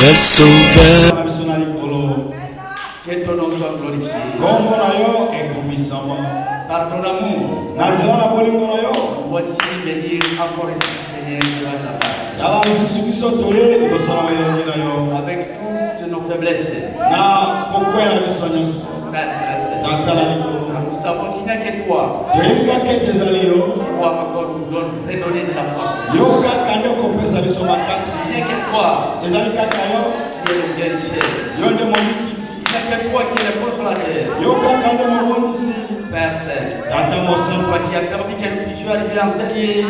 El Sauveur. Que ton nom soit glorifié. Par ton amour. Voici venir encore ici, Seigneur, devant ta face. Avec toutes nos faiblesses. Père céleste. Nous savons qu'il n'y a que toi. Toi encore nous redonner de la force. Il n'y a que toi qui est le guérisseur. Il n'y a que toi qui est le consolateur. Père Saint, toi qui as permis que nous puissions arriver en Seigneur.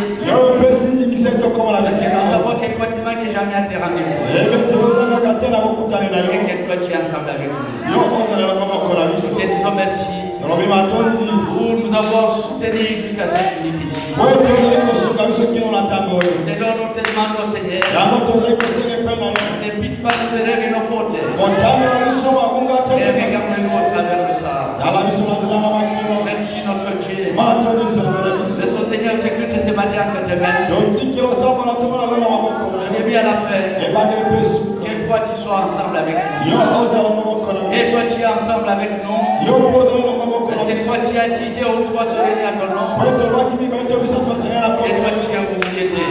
Parce que nous savons que toi tu manques jamais à tes rendez-vous. Et que toi tu es ensemble avec nous. Nous te disons merci. Pour nous avoir soutenus jusqu'à cette minute ici. Seigneur, nous te demandons, Seigneur, ne pique pas nos erreurs et nos fautes. Et regarde-nous au travers de ça. Merci notre Dieu. Laissons, Seigneur, ce culte ce matin entre tes mains. Je l'ai mis à la fin. Que toi tu sois ensemble avec nous. Et toi tu es ensemble avec nous. Parce que toi tu as dit deux ou trois se réunir à ton nom. Et toi tu as voulu aider.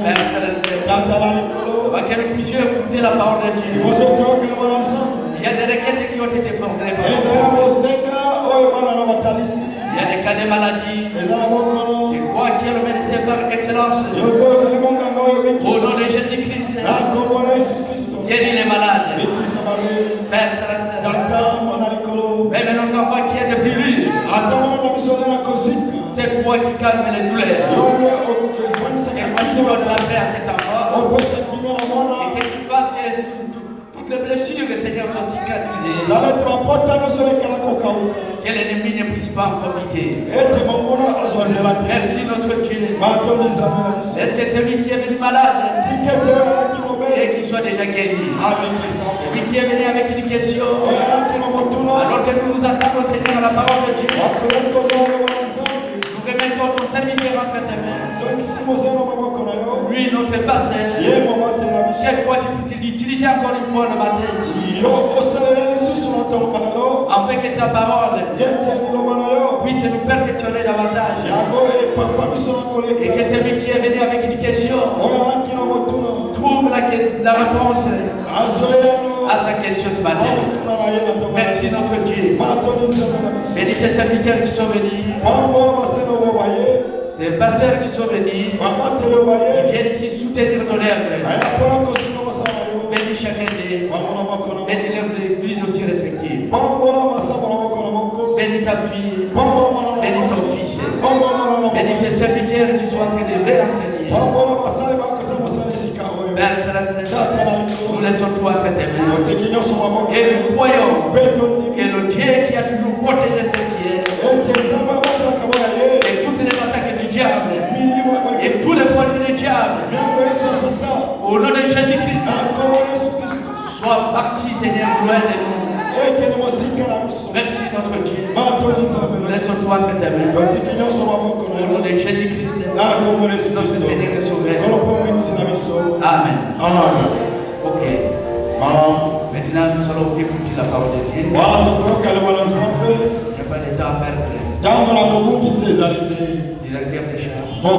Père Céleste, avant que nous puissions écouter la parole de Dieu. Il y a des requêtes qui ont été formulées par nous. Il y a des cas de maladie. C'est quoi qui est le médecin par excellence? Au nom de Jésus-Christ. Guéris les malades. Père Céleste. Même notre enfant qui est de brûlure. C'est toi qui calme les douleurs. Et toi qui donnes la paix à cet enfant. Et que tu fasses que toutes les blessures que Seigneur soient cicatrisées. Que l'ennemi ne puisse pas en profiter. Merci notre Dieu. Est-ce que celui qui est venu malade et qui soit déjà guéri? Celui qui est venu avec une question, alors que nous nous attendons, Seigneur, à la parole de Dieu, nous remettons ton serviteur entre tes mains. Lui, notre pasteur, cette fois tu puisses l'utiliser encore une fois le matin ici. Afin que ta parole puisse nous perfectionner davantage. Et que celui qui est venu avec une question trouve la réponse à sa question ce matin. Merci notre Dieu. Bénis tes serviteurs qui sont venus. Ces pasteurs qui sont venus. Ils viennent ici soutenir ton œuvre. Bénis chacun d'eux. Bénis leurs églises aussi respectives. Bénis ta fille. Bénis ton fils. Bénis tes serviteurs qui sont en train de réenseigner. Père Céleste, nous laissons toi entre tes mains. Et nous croyons que le Dieu qui a toujours protégé ce ciel et toutes les attaques du diable et tous les projets du diable, au nom de Jésus-Christ, sois parti, Seigneur, loin de nous. Merci notre Dieu. Nous laissons toi entre tes mains. Au nom de Jésus-Christ, notre Seigneur et Sauveur. Amen. Ok. Maintenant, nous allons écouter la parole de Dieu. Il n'y a pas de temps à perdre. Directeur des chants.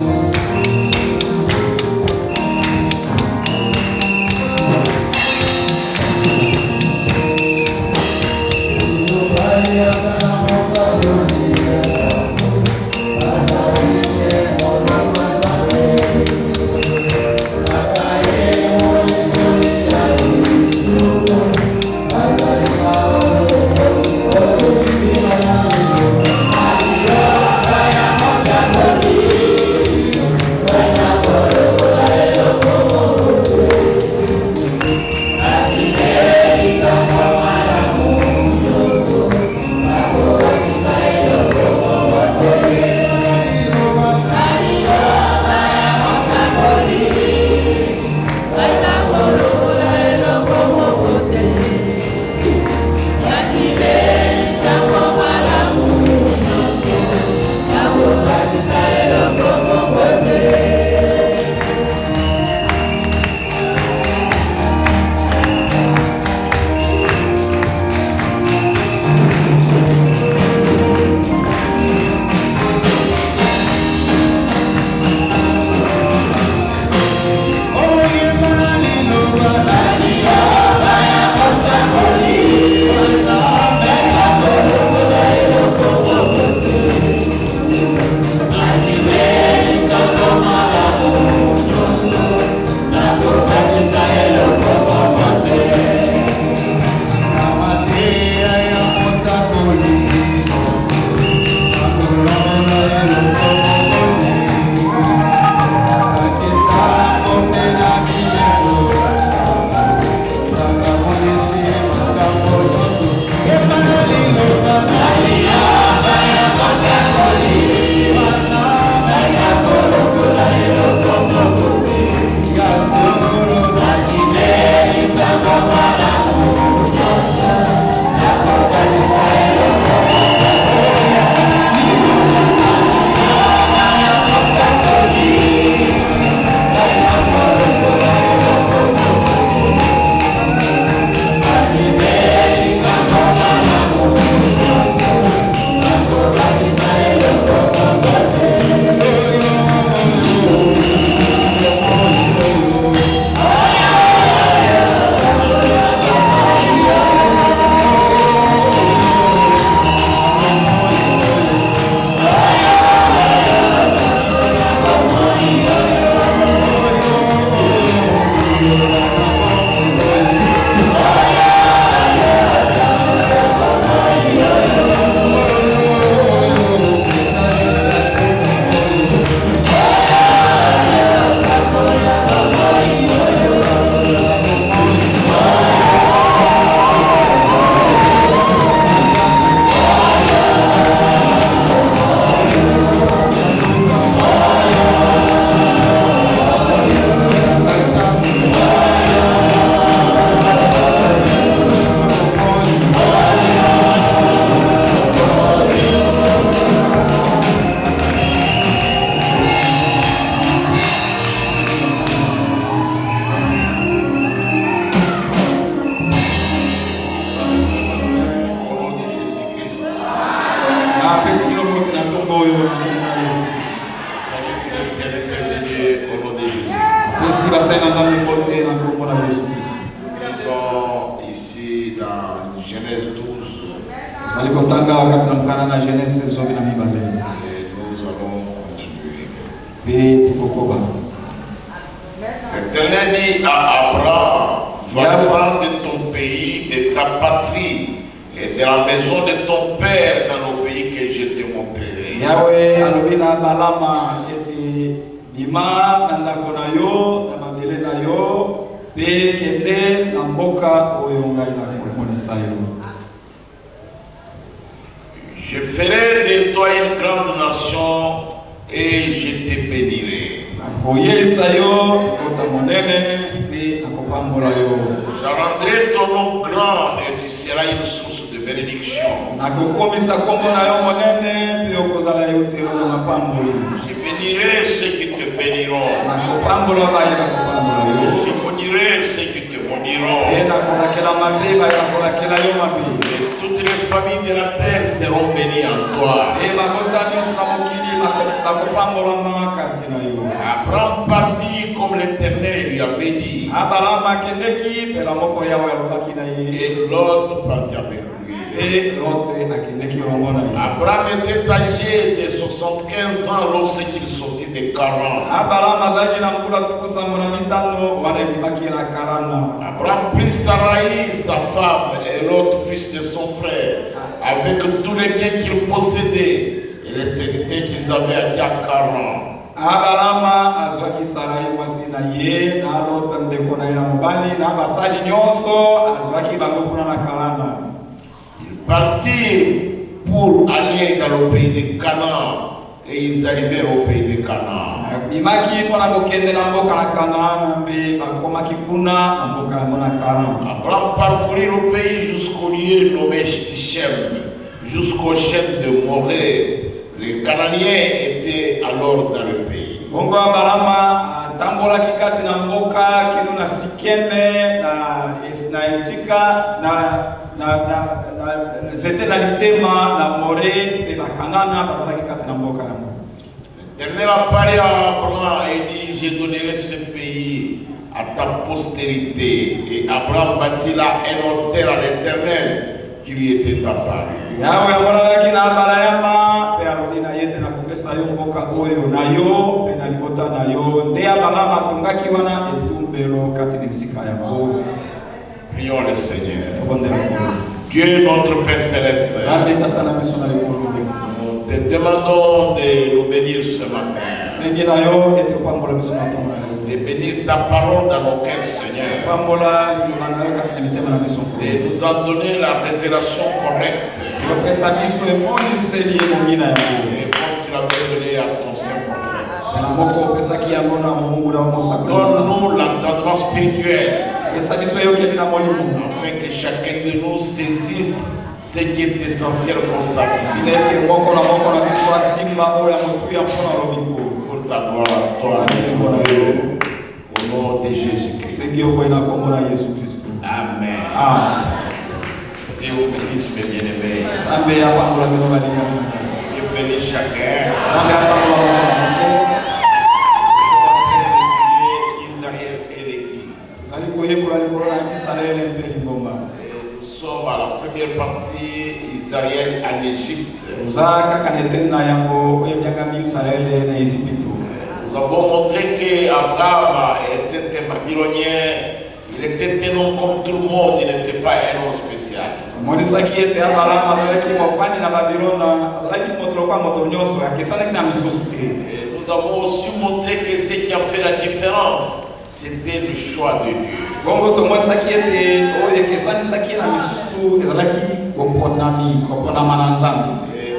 ici dans Genèse 12. Et nous allons continuer. L'Éternel dit à Abraham, va prendre de ton pays, de ta patrie et de la maison de ton père dans le pays que je te montrerai. Yahweh alobina balama eti bima nandako na yo na mabele na yo pe kende na mboka oyo ngai na komonisa yo. Je ferai de toi une grande nation et je te bénirai. Je rendrai ton nom grand et tu seras une source de bénédiction. Je bénirai ceux qui te béniront. Je maudirai ceux qui te maudiront. Et toutes les familles de la terre seront bénies en toi. Abraham partit comme l'Éternel lui avait dit. Et l'autre partit avec lui. Abraham était âgé de 75 ans lorsqu'il sortit de Charan. Abraham prit Sarai, sa femme, et l'autre fils de son frère, avec tous les biens qu'il possédait et les serviteurs qu'ils avaient acquis à Charan. Abalama azwaki Sarai mwasi na ye na lota ndeko na ila mobali na basali nyonso azwaki bango kuna na Kalana. Ils partirent pour aller dans le pays de Canaan et ils arrivèrent au pays de Canaan. Bimaki pona kokende na mboka na Kanaan mbe bakomaki kuna na mboka na Kanaan. Abraham parcourut le pays jusqu'au lieu nommé Sichem, jusqu'au chef de Morée. Les Canaaniens étaient alors dans le pays. Bongo Abraham tambola kikati na mboka kinu na Sikeme na Isika c'était na litema na Morée et bakanana bazala kikati na mboka. L'Éternel apparaît à Abraham et dit, je donnerai ce pays à ta postérité. Et Abraham bâtit là un autel à l'Éternel qui lui était apparu. Yahweh amonaki na Abraham pe alobina yete na kopesa yo mboka oyo na yo pe na libota na yo nde Abraham atungaki wana etumbelo kati na esika ya bo. Prions le Seigneur. Dieu notre Père Céleste, nous te demandons de nous bénir ce matin, de bénir ta parole dans nos cœurs, Seigneur, de nous en donner la révélation correcte, et comme tu l'avais donné à ton Saint-Prophète. Donne-nous l'entendement spirituel, afin que chacun de nous saisisse ce qui est essentiel pour sa vie. Pour ta gloire, toi, au nom de Jésus-Christ. Amen. Dieu vous bénisse, mes bien-aimés. Dieu bénisse chacun. Nous sommes à la première partie Israël en Égypte. Nous avons montré qu'Abraham était un Babylonien. Il était un homme comme tout le monde, il n'était pas un homme spécial. Et nous avons aussi montré que ce qui a fait la différence, c'était le choix de Dieu.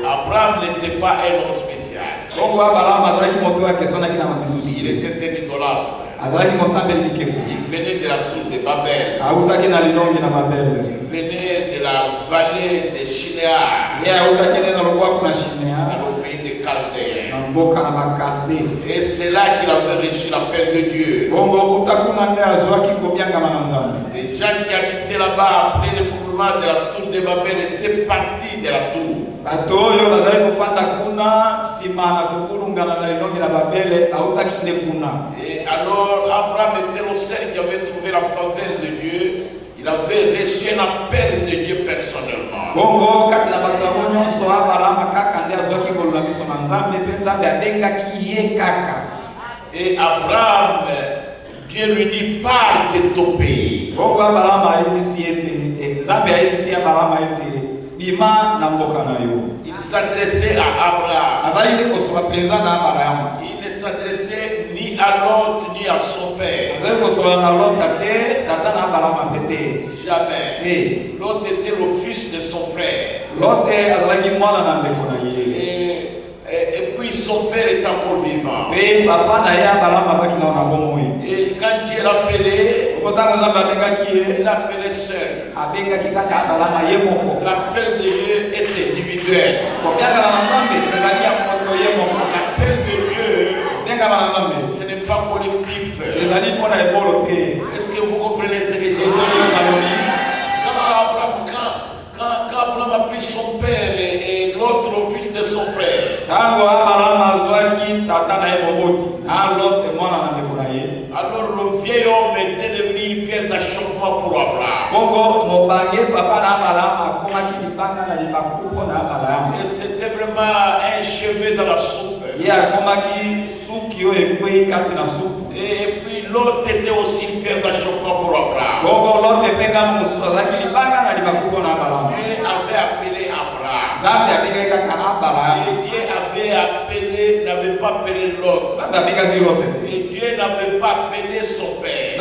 Abraham n'était pas un homme spécial. Il était un idolâtre. Il venait de la tour de Babel. Il venait de la vallée de Shinéar, dans le pays des Chaldéens. Et c'est là qu'il avait reçu l'appel de Dieu. Les gens qui habitaient là-bas appelaient le fondements de la tour de Babel étaient partis de la tour. Et alors Abraham était le seul qui avait trouvé la faveur de Dieu. Il avait reçu un appel de Dieu personnellement. Et Abraham, Dieu lui dit, parle de ton pays. Il s'adressait à Abraham. Il ne s'adressait ni à l'autre ni à son père. Jamais. L'autre était le fils de son frère. Et puis son père est encore vivant. Et quand Dieu l'appelait, il l'appelait seul. L'appel de Dieu est individuel. L'appel de Dieu, ce n'est pas collectif. Est-ce que vous comprenez ce que je dis? Quand Abraham a pris son père et l'autre le fils de son frère, alors le vieil homme était devenu une pierre d'achoppement pour Abraham. Et c'était vraiment un cheveu dans la soupe. Et puis l'autre était aussi une pierre d'achoppement pour Abraham. Et avait appelé Abraham. Et Dieu avait appelé, n'avait pas appelé l'autre. Et Dieu n'avait pas appelé son père. Je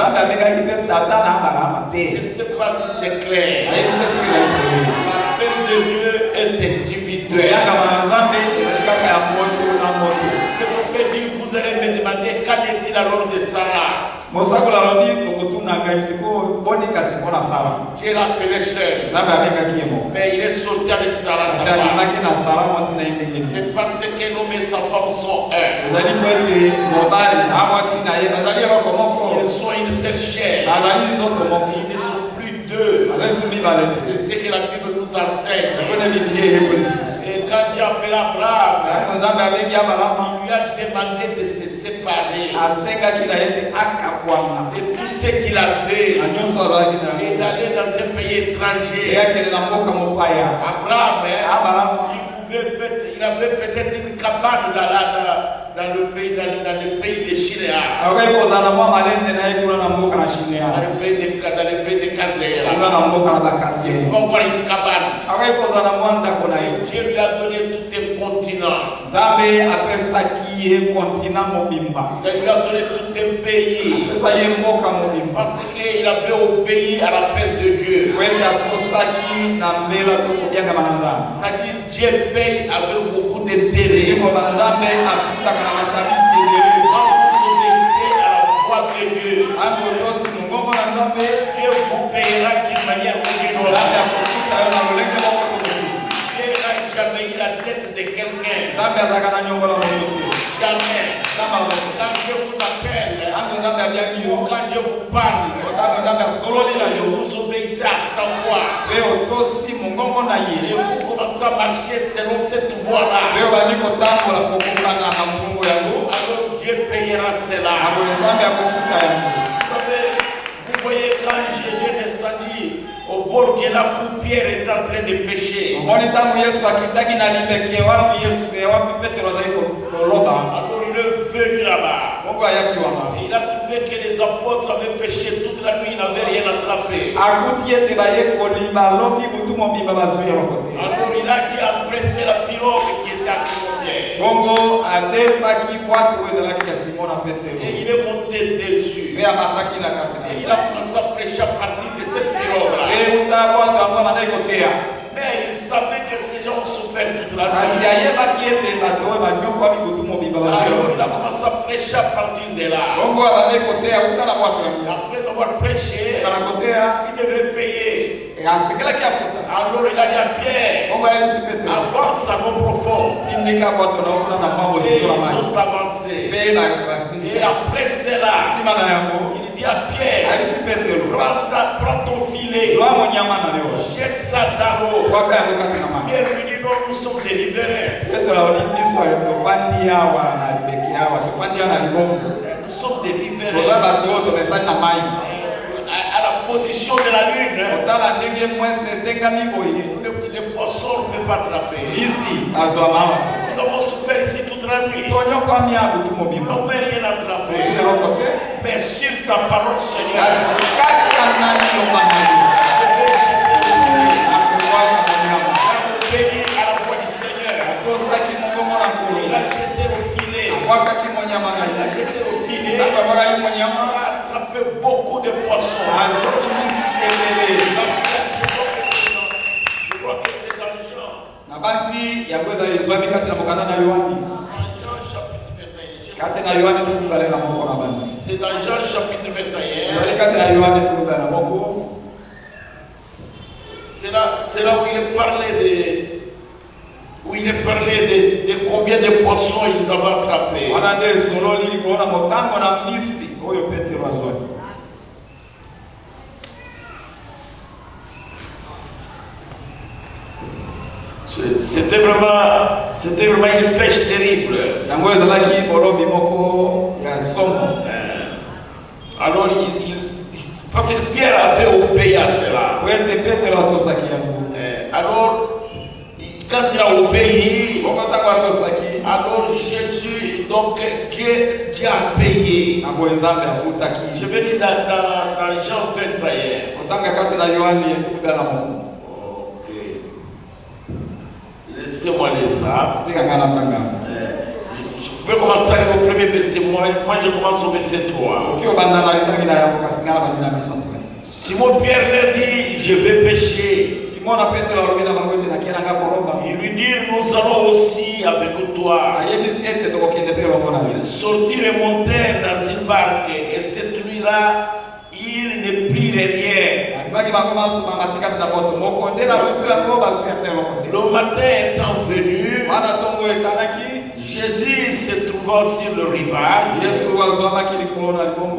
ne sais pas si c'est clair. L'appel de Dieu est individuel. Le prophète dit, vous allez me demander qu'en est-il alors de Sarah? Dieu l'a appelé seul. Mais il est sorti avec Sarah, sa femme. C'est parce que l'homme et sa femme sont un. Ils sont une seule chair. Ils ne sont plus deux. C'est ce que la Bible nous enseigne. Et quand Dieu appelle Abraham, il lui a demandé de se séparer de tout ce qu'il avait et d'aller dans un pays étranger. Abraham, il avait peut-être une cabane dans le pays de Chiléa, dans le pays de Caldera. On va voir une cabane. Dieu lui a donné tout un continent. Il lui a donné tout un pays. Parce qu'il avait obéi à l'appel de Dieu. C'est-à-dire Dieu paye avec beaucoup d'intérêt. Quand vous obéissez à la voix de Dieu, Dieu vous payera d'une manière ou d'une autre. Dieu n'a jamais eu la tête de quelqu'un. Jamais. Quand Dieu vous appelle, quand Dieu vous parle, vous obéissez à sa voix. Et vous commencez à marcher selon cette voie-là. Alors Dieu payera cela. Vous voyez quand Jésus est descendu au bord de la Pierre est en train de pécher. Alors il est venu là-bas. Il a trouvé que les apôtres avaient péché toute la nuit, ils n'avaient rien attrapé. Alors il a dit apprêter la pirogue qui était à Simon Pierre. Et il est monté dessus. Et il a commencé à prêcher à partir de cette pirogue-là. Mais il savait que ces gens ont souffert toute la nuit. Alors il a commencé à prêcher à partir de là. Après avoir prêché, il devait payer. Alors il a dit à Pierre, avance à l'eau profonde. Ils ont avancé. Et après cela, il dit à Pierre, prends ton filet, jette ça dans l'eau. Pierre lui dit non, nous sommes délivrés. Nous sommes délivrés. À la position de la lune, les poissons ne peuvent pas attraper. Nous avons souffert ici toute la nuit. Nous n'avons rien attrapé. Mais sur ta parole, Seigneur, béni à la voix du Seigneur. Il a jeté au filet. Il a jeté au filet. Il a attrapé beaucoup de poissons. Je crois que c'est dans Jean. C'est dans Jean chapitre 21. C'est là où il est parlé de combien de poissons ils avaient attrapés. C'était vraiment une pêche terrible. Alors, parce que Pierre avait obéi à cela. Alors, quand il a obéi, alors Jésus, donc Dieu a payé. Je vais dire dans Jean 21. Ok. Laissez-moi lire ça. Je vais commencer au premier verset. Moi, je commence au verset 3. Simon Pierre leur dit, je vais pêcher. Il lui dit, nous allons aussi avec toi. Ils sortirent et montèrent dans une barque, et cette nuit-là, ils ne prirent rien. Le matin étant venu, Jésus se trouvant sur le rivage,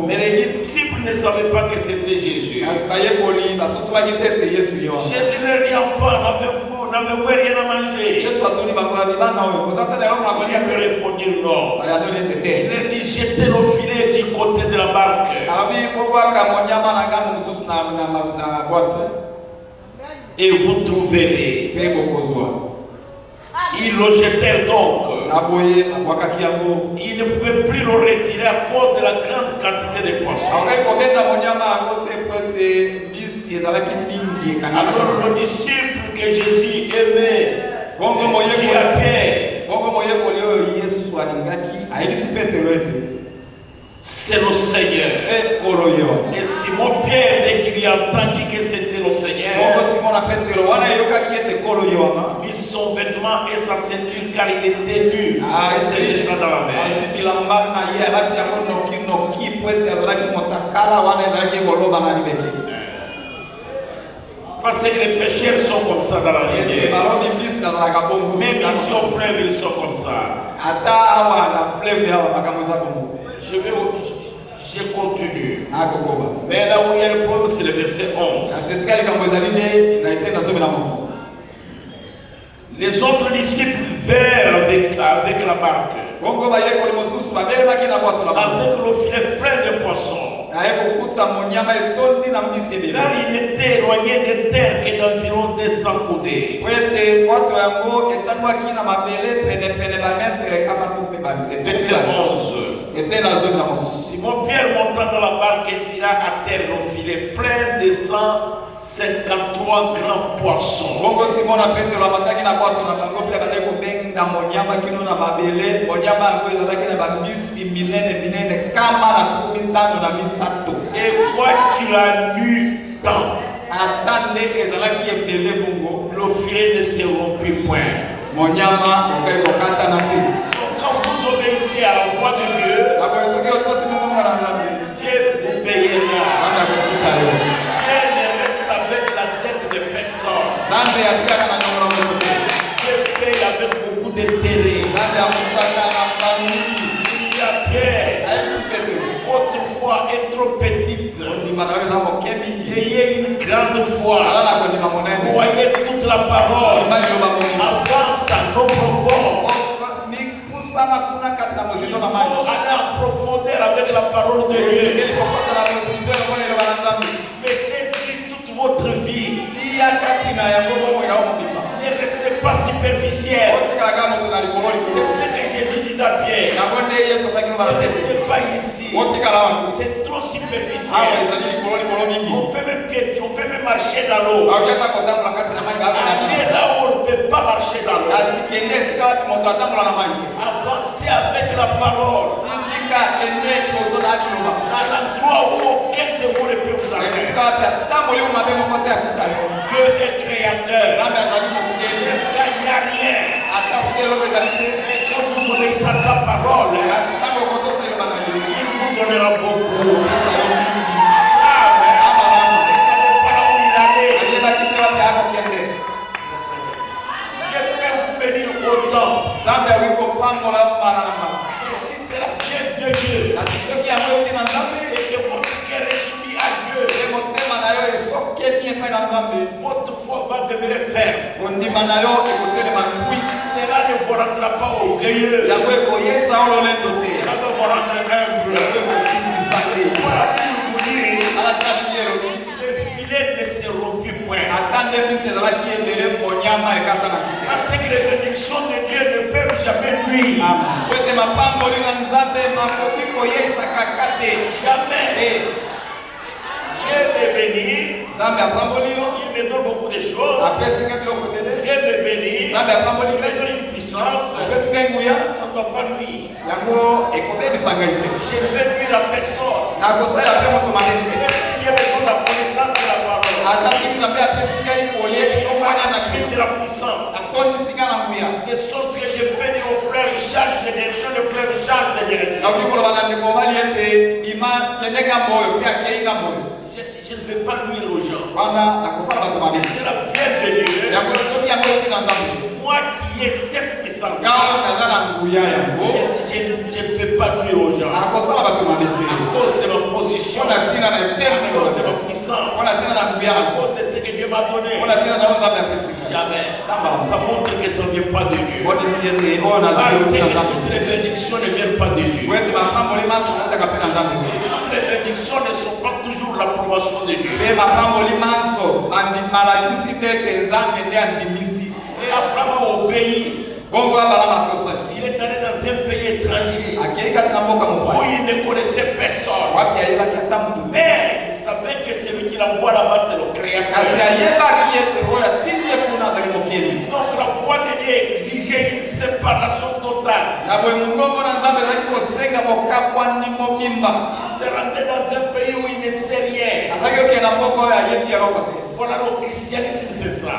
mais les disciples ne savaient pas que c'était Jésus. Jésus leur dit, enfants, n'avez-vous rien à manger? Ils répondirent non. Il leur dit, jetez le filet du côté de la barque. Et vous trouverez. Ils le jetèrent donc. Ils ne pouvaient plus le retirer à cause de la grande quantité de poissons. Alors le disciple que Jésus aimait, qui a Pierre, c'est le Seigneur. Et Simon Pierre, dès qu'il a entendu que c'était le Seigneur, mit son vêtement et sa ceinture car il était nu. Et s'est jeté dans la mer. Parce que les pécheurs sont comme ça dans la rivière. Même ici au fleuve, ils sont comme ça. Je continue. Mais là où il y a le problème, c'est le verset 11. Les autres disciples vinrent avec la barque, avec le filet plein de poissons. Car il était éloigné des terres que d'environ 200 coudées. Verset 11. Simon Pierre monta dans la barque et tira à terre le filet plein de 153 grands poissons. Et quoi qu'il a nu tant, le filet ne se rompit point. Donc quand vous obéissez à la voix de Dieu, Dieu vous payera. Dieu ne reste avec la dette de Dieu paye avec beaucoup d'intérêt. Il y a Pierre. Votre foi est trop petite. Ayez une grande foi. Voyez toute la parole. Avance à nos profonds. Il faut aller en profondeur avec la parole de Dieu. Mettez-y toute votre vie. Ne restez pas superficiel. C'est ce que Jésus dit à Pierre. Ne restez pas ici. C'est trop superficiel. On peut même marcher dans l'eau. Allez là où on ne peut pas marcher dans l'eau. Avancez avec la parole. Dans l'endroit où aucun démon ne peut vous arrêter. Dieu est créateur. Il n'y a rien. Et quand vous obéissez à sa parole, il vous donnera beaucoup. Ne savez pas où il allait. Je peux vous bénir autant. Et si c'est la pierre de Dieu, et que votre cœur est soumis à Dieu, votre foi va demeurer ferme. Cela ne vous rendra pas orgueilleux. Cela ne vous rendra humble. Voilà pour vous dire, le filet ne se rompit point. Parce que les bénédictions de Dieu ne peuvent jamais nuire. Jamais. Dieu me bénit. Il me donne beaucoup de choses. Dieu me bénit. Il me donne une puissance. Ça ne doit pas nuire. Je vais nuire à personne. Même si Dieu me donne la connaissance de la parole. De la puissance. De sorte que je peux dire aux frères, ils changent de direction, le frère change de direction. Je ne vais pas nuire aux gens. C'est la pierre de Dieu. Moi qui ai cette puissance, je ne peux pas nuire aux gens. À cause de ma position, à cause de ma puissance, à cause de ce que Dieu m'a donné. Jamais. Ça montre que ça ne vient pas de Dieu. Parce que toutes les bénédictions ne viennent pas de Dieu. Toutes les bénédictions ne sont pas toujours l'approbation de Dieu. Et Abraham a obéi. Il est allé dans un pays étranger où il ne connaissait personne. Mais il savait que celui qui l'envoie là-bas, c'est le Créateur. Donc la foi de Dieu exigeait une séparation totale. Il se rendait dans un pays où il ne sait rien. Voilà le christianisme, c'est ça.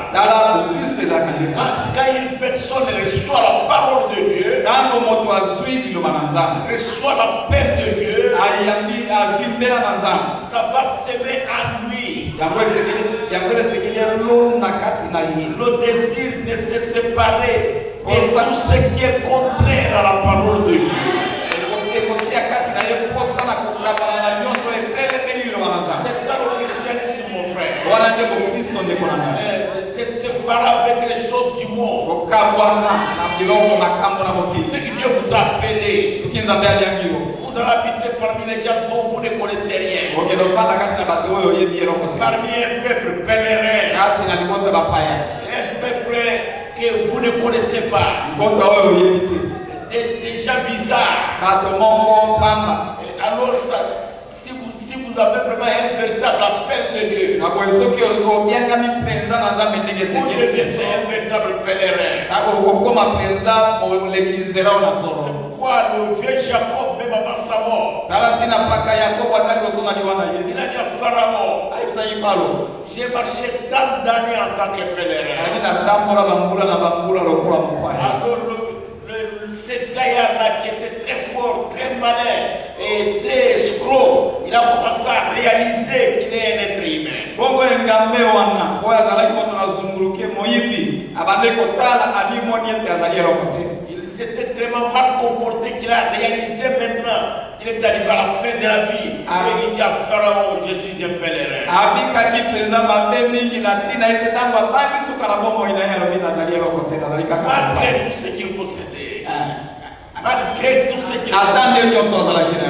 Quand une personne reçoit la parole de Dieu, reçoit la paix de Dieu, ça va s'aimer en lui. Le désir de se séparer et tout ce qui est contraire à la parole de Dieu. C'est ça le christianisme, mon frère. C'est séparer avec les choses du monde. Ce que Dieu vous a appelé. Vous allez habiter parmi les gens dont vous ne connaissez rien. Parmi un peuple pèlerin. Un peuple que vous ne connaissez pas. Des gens bizarres. Alors si vous avez vraiment un véritable appel de Dieu, vous devenez un véritable pèlerin. C'est pourquoi le vieux Jacob, même avant sa mort, il a dit à Pharaon, j'ai marché tant d'années en tant que pèlerin. Alors ce gaillard-là qui était très fort, très malin et très escroc, il a il a commencé à réaliser qu'il est un être humain. Bongo engambe wana oya zalaki moto na zunguluke moyibi abande kotala abi moniete azali rokote. Il s'était tellement mal comporté qu'il a réalisé maintenant qu'il est arrivé à la fin de la vie. Et il dit à Pharaon, je suis un pèlerin. Abikaki peza mabe mingi na tina itetango banzi suka na bomo ina ya robi nazali rokote nazali kaka. Malgré tout ce qu'il possédait. Malgré tout ce qu'il possédait.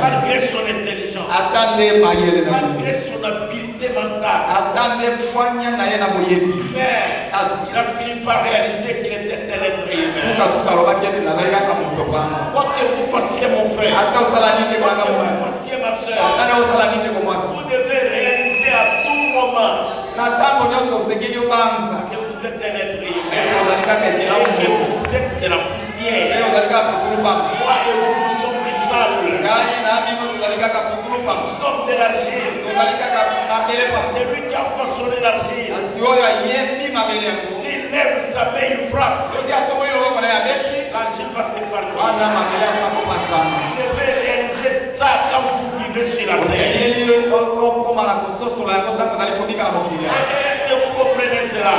Malgré son intelligence. Malgré son habileté mentale. Mais il a fini par réaliser qu'il était un être humain. Quoi que vous fassiez mon frère, quoi que vous fassiez ma soeur, vous devez réaliser à tout moment que vous êtes un être humain, que vous êtes de la poussière. Moi et vous, nous sommes du sable. Nous sommes de l'argile. C'est lui qui a façonné l'argile. S'il lève sa main, il frappe. L'argile va s'épargner. Vous devez réaliser ça quand vous vivez sur la terre. Est-ce que vous comprenez cela?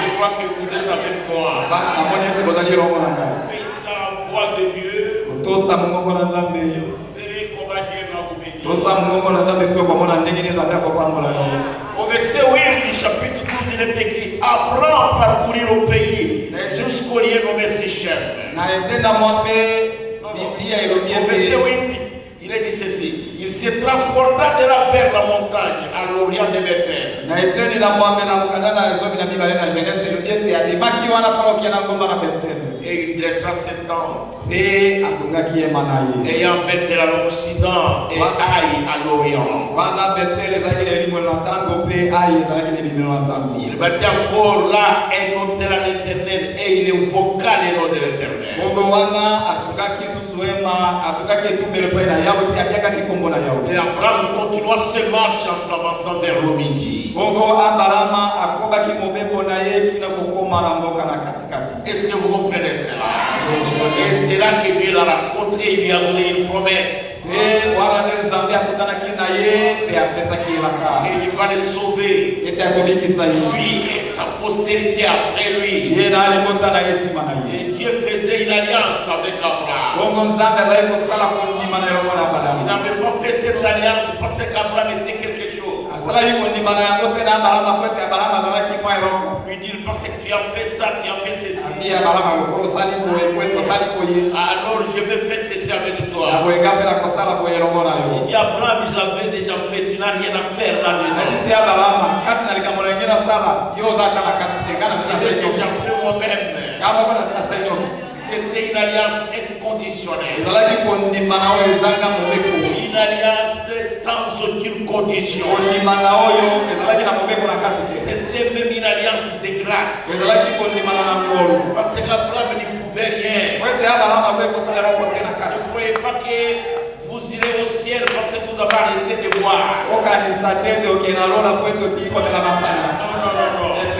Je crois que vous êtes avec moi. Mais c'est la voix de Dieu. Vous verrez comment Dieu va vous bénir. Au verset 8 du chapitre 12, il est écrit: apprends à parcourir le pays jusqu'au lieu nommé Sichem. Au verset 8, il est dit ceci: il se transporta de là vers la montagne, à l'orient de Bethel. Et il dressa ses tentes, ayant Bethel à l'occident et Aïe à l'orient. Il bâtit encore là un hôtel à l'Éternel et il invoqua le nom de l'Éternel. Et Abraham continua ses marches en s'avançant vers le midi. Est-ce que vous comprenez cela? Et c'est là que Dieu l'a rencontré et lui a donné une promesse. Et il va le sauver. Lui et sa postérité après lui. Et Dieu faisait une alliance avec Abraham. Il n'avait pas fait cette alliance parce qu'Abraham était quelque chose. Lui dire parce que tu as fait ça, tu as fait ceci. Alors je vais faire ceci avec toi. Il dit Abraham, je l'avais déjà fait, tu n'as rien à faire là-dedans. J'ai déjà fait moi-même. C'était une alliance inconditionnelle. Une alliance sans aucune condition. C'était même une alliance de grâce. Parce qu'Abraham ne pouvait rien. Ne croyez pas que vous irez au ciel parce que vous avez arrêté de boire. Non.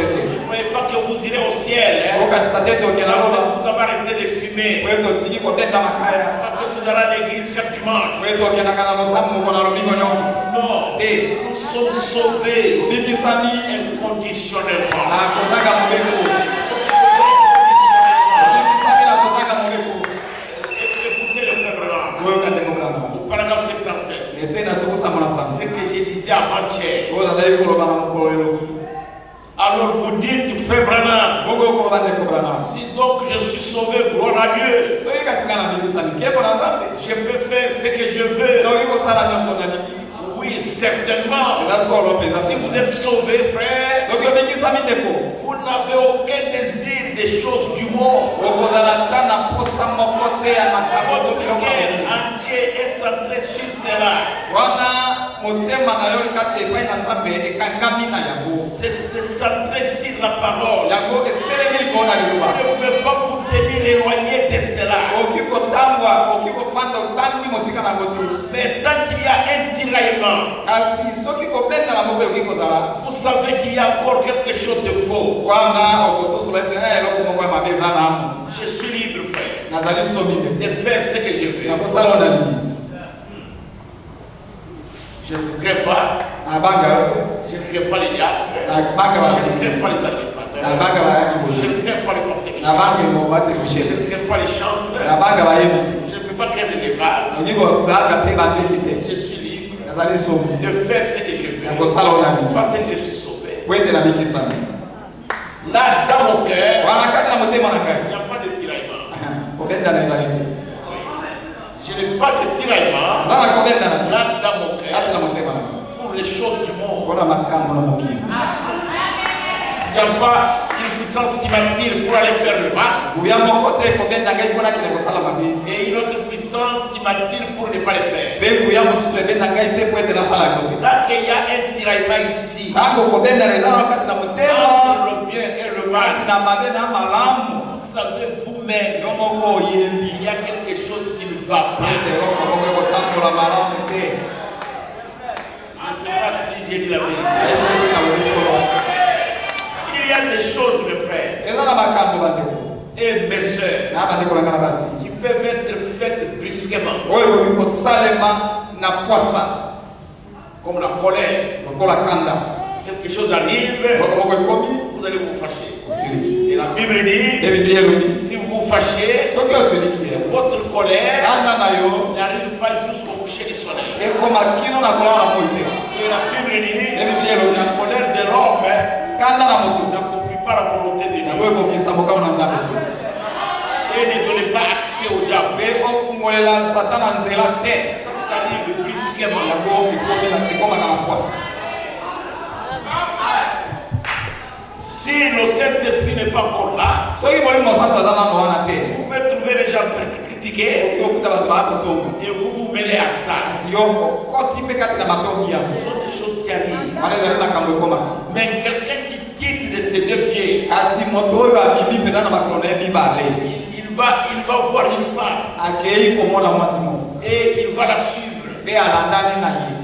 Ne croyez pas que vous irez au ciel parce que vous avez arrêté de fumer. Parce que vous allez à l'église chaque dimanche. Non, nous sommes sauvés inconditionnellement. Écoutez le frère. Au paragraphe 77. C'est ce que je disais avant-hier. Alors vous dites, frère Branham, si donc je suis sauvé, gloire à Dieu, je peux faire ce que je veux. Oui, certainement. Si vous êtes sauvé, frère, vous n'avez aucun désir des choses du monde. Votre cœur entier est centré sur cela. C'est centré sur la parole. Vous ne pouvez pas vous tenir éloigné de cela. Mais tant qu'il y a un tiraillement, vous savez qu'il y a encore quelque chose de faux. Je suis libre, frère, de faire ce que je veux. Je ne crée pas. Je ne crée pas les diacres. Je ne crée pas les administrateurs. Je ne crée pas les conseillers. Je ne crée pas les chantres. Je ne peux pas créer de l'élevage. Je suis libre de faire ce que je veux. Parce que je suis sauvé. Là, dans mon cœur, il n'y a pas de tiraillement. Je n'ai pas de tiraillement là dans mon cœur pour les choses du monde. Il n'y a pas une puissance qui m'attire pour aller faire le mal. Et une autre puissance qui m'attire pour ne pas le faire. Là qu'il y a un tiraillement ici entre le bien et le mal, vous savez vous-même il y a quelque chose qui ne va pas. Je ne sais pas si j'ai dit la vérité. Il y a des choses, mes frères et mes soeurs, qui peuvent être faites brusquement, comme la colère. Quelque chose arrive, vous allez vous fâcher. Et la Bible dit, si vous vous fâchez, votre colère n'arrive pas jusqu'au coucher du soleil. Et la Bible dit, la colère de l'homme n'accomplit pas la volonté de Dieu. Et ne donnez pas accès au diable. Ça arrive brusquement. Si le Saint-Esprit n'est pas encore là, vous pouvez trouver les gens en train de critiquer et vous vous mêlez à ça. Ce sont des choses qui arrivent. Mais quelqu'un qui quitte de ses deux pieds, il va voir une femme et il va la suivre.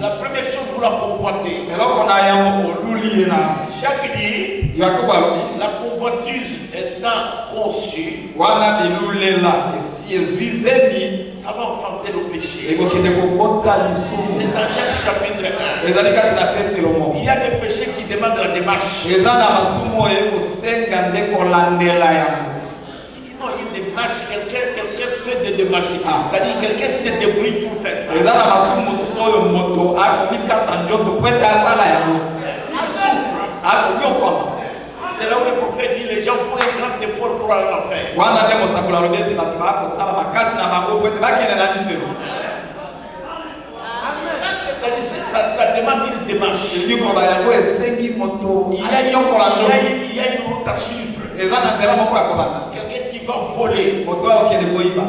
La première chose, vous la convoitez. Chaque nuit, la convoitise étant conçue, ça va enfanter le péché. C'est dans Jacques chapitre 1. Il y a des péchés qui demandent la démarche. Une démarche, quelqu'un fait des démarches. C'est-à-dire quelqu'un se débrouille pour faire ça. Il souffre. C'est là où le prophète dit les gens font un grand effort pour aller en faire. Ça demande une démarche. Il y a une route à suivre. Quelqu'un qui va voler,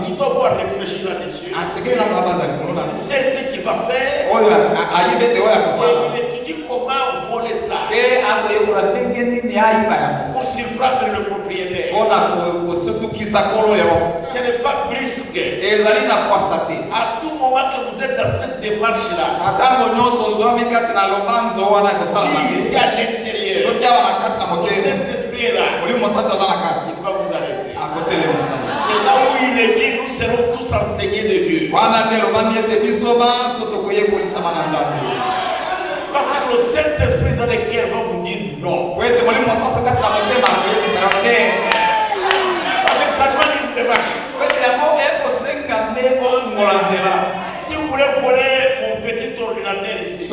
il doit avoir réfléchi là-dessus. Il sait ce qu'il va faire. Il étudie comment voler ça pour surprendre le propriétaire. Ce n'est pas brusque. À tout moment que vous êtes dans cette démarche-là, si ici à l'intérieur, le Saint-Esprit est là, il va vous arrêter. C'est là où il est dit, nous serons tous enseignés de Dieu. Parce que le Saint-Esprit dans lequel va vous dire non. Parce que ça demande une démarche. Si vous voulez voler mon petit ordinateur ici,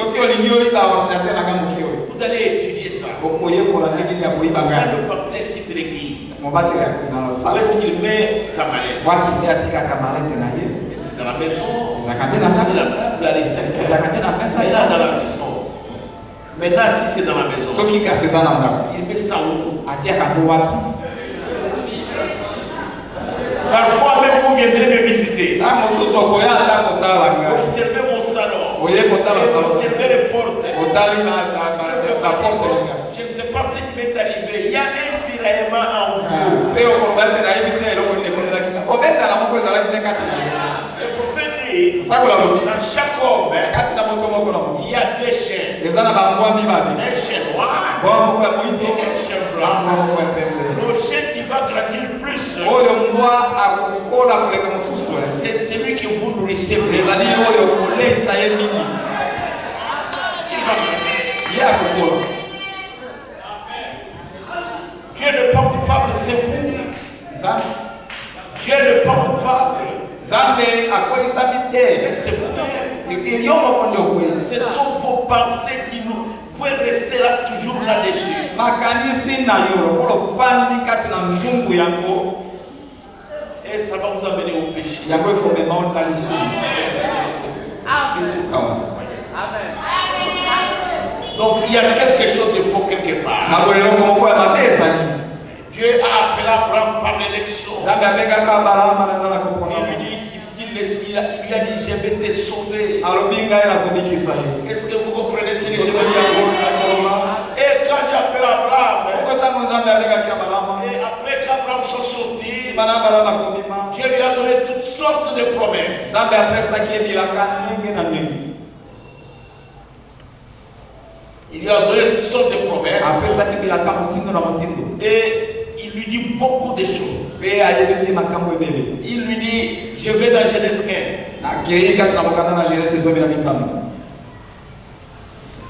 vous allez étudier ça. Quand le pasteur quitte l'église, où est-ce qu'il met sa mallette? C'est dans la maison. C'est la table à l'extérieur. C'est là dans la maison. Maintenant, si c'est dans la maison, il met ça où? Parfois même vous viendrez me visiter. Observez mon salon. Observez les portes. Je ne sais pas ce qui m'est arrivé. Il y a un tiraillement en vous. Le prophète dit, dans chaque homme, il y a deux chiens. Un chien noir et un chien blanc. Le chien qui va grandir plus, c'est celui que vous nourrissez plus. Dieu n'est pas coupable, c'est vous. Dieu n'est pas coupable. Et c'est vous-même. Ce sont vos pensées qui nous font rester là, toujours là-dessus. Et ça va vous amener au péché. Donc il y a quelque chose de faux quelque part. Dieu a appelé Abraham par l'élection. Il lui dit il lui a dit je vais te sauver. Est-ce que vous comprenez ce que je veux dire? Et quand il appelle Abraham, et après qu'Abraham soit sorti, Dieu lui a donné toutes sortes de promesses. Il lui a donné toutes sortes de promesses. Et il lui dit beaucoup de choses. Il lui dit, je vais dans Genèse 15.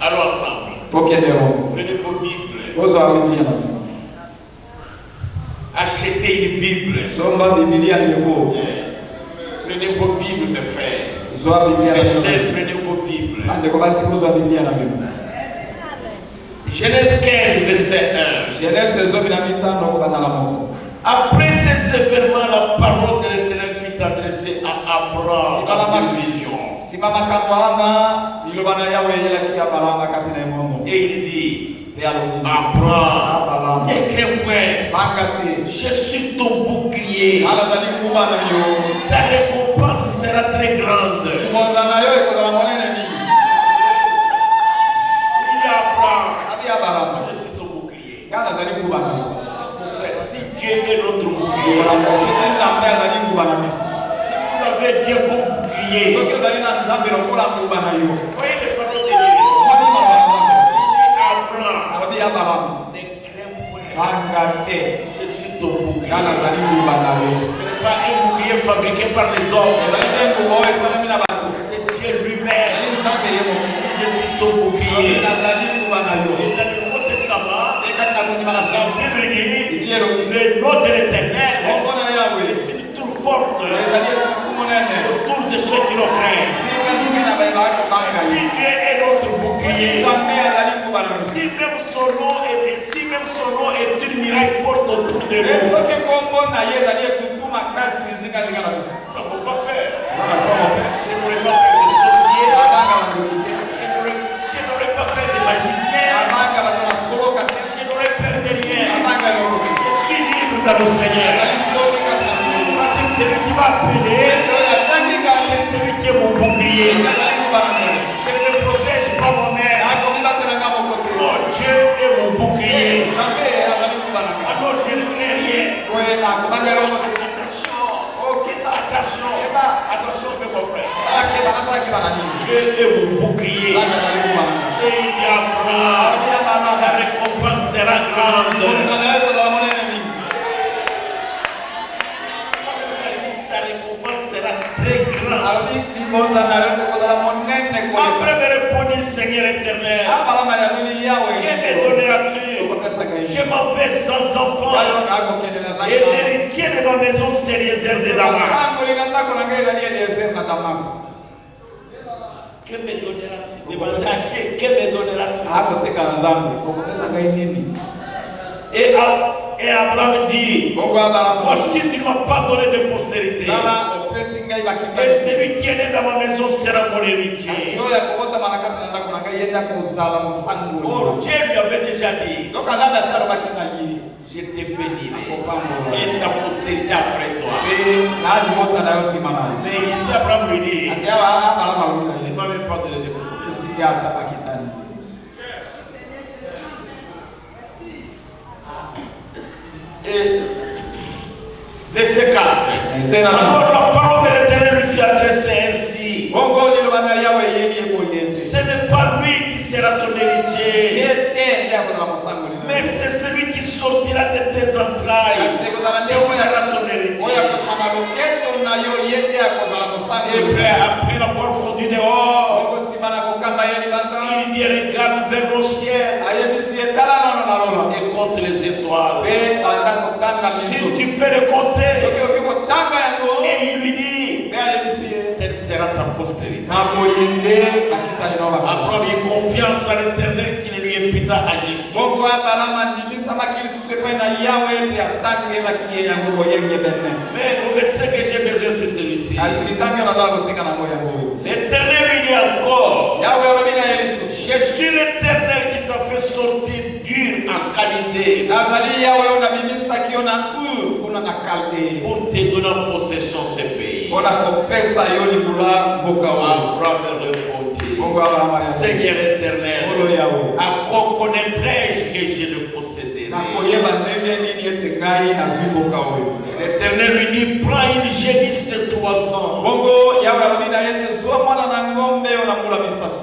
Allons ensemble. Prenez vos Bibles. Achetez une Bible. Prenez vos Bibles, mes frères. Mes sœurs, prenez vos Bibles. Genèse 15, verset 1. Après ces événements, la parole de l'Éternel fut adressée à Abraham dans une vision. Et il dit, Abraham, ne crains point, je suis ton bouclier. Ta récompense sera très grande. Je suis ton bouclier. Si Dieu est notre bouclier, si vous avez Dieu comme bouclier, voyez les paroles de Dieu. Abraham, ne crains point. Je suis ton bouclier. Ce n'est pas un bouclier fabriqué par les hommes. C'est Dieu lui-même. Je suis ton bouclier. Et dans le Nouveau Testament, la Bible dit le nom de l'Éternel est une tour forte autour de ceux qui le craignent. Si Dieu est notre bouclier, si même son nom est une muraille forte autour de nous, il ne faut pas peur. Je n'aurais pas peur des sorciers. Je n'aurais pas peur des magiciens. Je n'aurais peur de rien. Je suis libre dans le Seigneur. Parce que c'est lui qui m'a appelé. C'est celui qui est mon bouclier. Je ne me protège pas moi-même. Oh, Dieu est mon bouclier. Alors je ne crains rien. Attention, mon frère. Dieu est mon bouclier. Et il y a la récompense sera grande. La récompense sera très grande. Après me répondit le Seigneur éternel. Que me donneras-tu? Je m'en vais sans enfant. Et l'héritier de ma maison, c'est Eliezer de Damas. Que me donneras-tu? Que me donneras-tu? Et Abraham dit, voici tu ne m'as pas donné de postérité. Et celui qui est né dans ma maison sera mon héritier. Oh, Dieu lui avait déjà dit, je te bénirai et ta postérité après toi. Mais ici Abraham lui dit, je ne m'as même pas donné de postérité. Et verset 4. Alors la parole de l'Éternel lui fut adressée ainsi. Ce n'est pas lui qui sera ton héritier, mais c'est celui qui sortira de tes entrailles qui sera ton héritier. Et après l'avoir conduit dehors, il dit regarde vers le ciel. fait le compter. Et il lui dit, telle sera ta postérité. Abraham eut confiance à l'Éternel qui lui imputa à justice. Mais le verset que j'ai besoin, c'est celui-ci. L'Éternel lui dit encore, je suis l'Éternel qui t'a fait sortir dur en qualité pour te donner en possession ce pays. Abraham répondit, Seigneur éternel, à quoi connaîtrai-je que je le posséderai? L'Éternel lui dit, prends une génisse de 3 ans,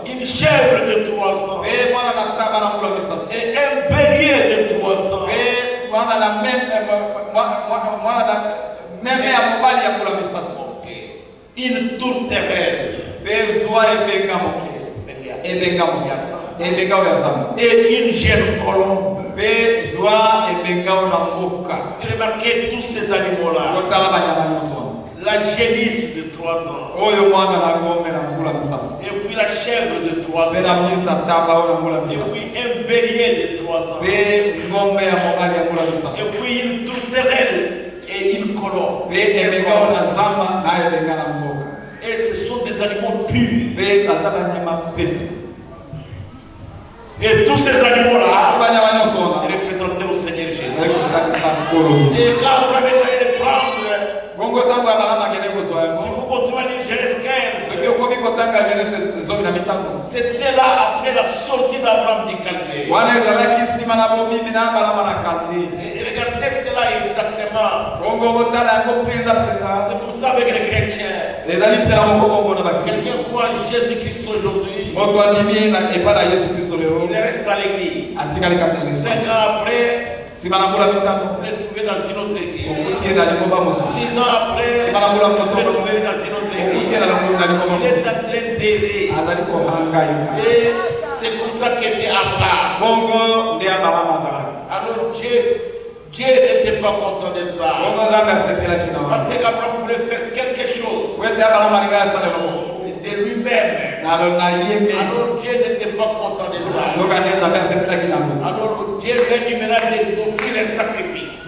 une chèvre de 3 ans et un bélier de 3 ans. Une tourterelle et une jeune colombe. Remarquez tous ces animaux-là. La génisse de 3 ans. Et puis la chèvre de 3 ans. Et puis un bélier de 3 ans. Et puis une tourterelle et une colombe. Et ce sont des animaux purs. Et tous ces animaux-là représentaient au Seigneur Jésus. Et quand Abraham est allé les prendre, si vous continuez à lire Genèse 15, c'était là après la sortie d'Abraham du Chaldée. Et regardez cela exactement. C'est comme ça avec les chrétiens. Quelqu'un croit en Jésus-Christ aujourd'hui. Il reste à l'église. 5 ans après, vous le trouvez dans une autre église. 6 ans après, vous le trouvez dans une autre église. Il est en train d'aider. Et c'est comme ça qu'était Abraham. Alors Dieu n'était pas content de ça. Parce qu'Abraham voulait faire quelque chose de lui-même. Alors Dieu n'était pas content de ça. Alors Dieu lui maintenant d'offrir un sacrifice.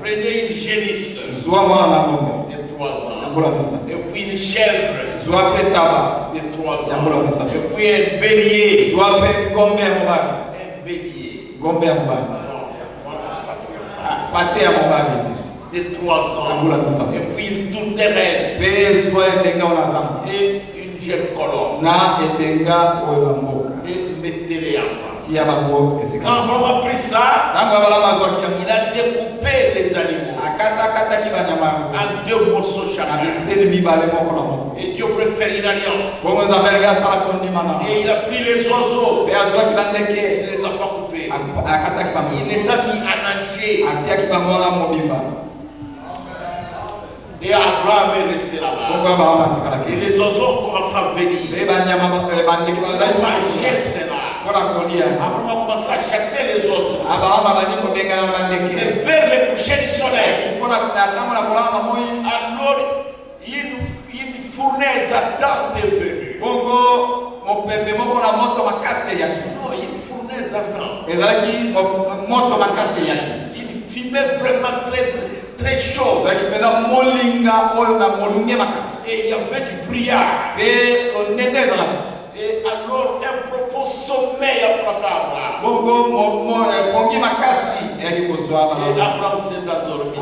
Prenez une génisse de 3 ans. Et puis une chèvre de 3 ans. Et puis un bélier. De 3 ans. Et puis une tourterelle. Et une jeune colombe. Et mettez-les ensemble. Quand Abraham a pris ça, il a découpé les animaux en 2 morceaux chacun. Et Dieu voulait faire une alliance. Et il a pris les oiseaux. Il ne les a pas coupés. Il les a mis en entier. Et Abraham est resté là-bas. Et les oiseaux commencent à venir. Abraham a commencé à chasser les oiseaux. Et vers le coucher du soleil, alors une fournaise ardente est venue. Non, une fournaise ardente. Une fumée vraiment très chaude. Et il y avait du brouillard. Et alors un profond sommeil a frappé Abraham. Et Abraham s'est endormi. Il